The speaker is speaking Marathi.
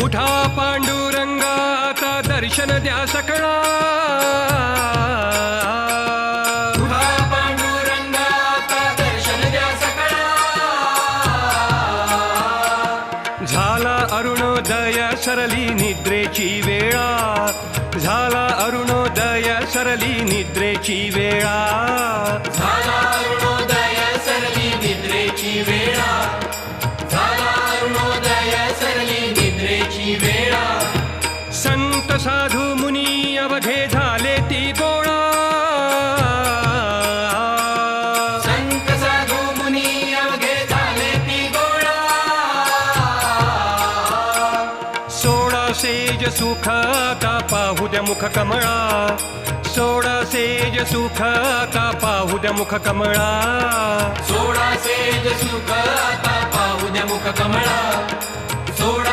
उठा पांडुरंगाचा दर्शन द्या सकळा, उठा पांडुरंगाचा दर्शन द्या सकळा. झाला अरुणोदय सरली निद्रेची वेळा, झाला अरुणोदय सरली निद्रेची वेळा. झाला अरुणोदय सरली निद्रेची वेळा, झाला अरुणोदय सरली निद्रेची वेळा. संत साधू मुनी अवघे झाले ती गोळा, संत साधू मुनी अवघे झाले ती गोळा. सोळा सेज सुख आता पाहू द्या मुख कमळा, सोळा सेज सुख आता पाहू द्या मुख कमळा. सोळा सेज सुख आता पाहू द्या मुख कमळा, सोळा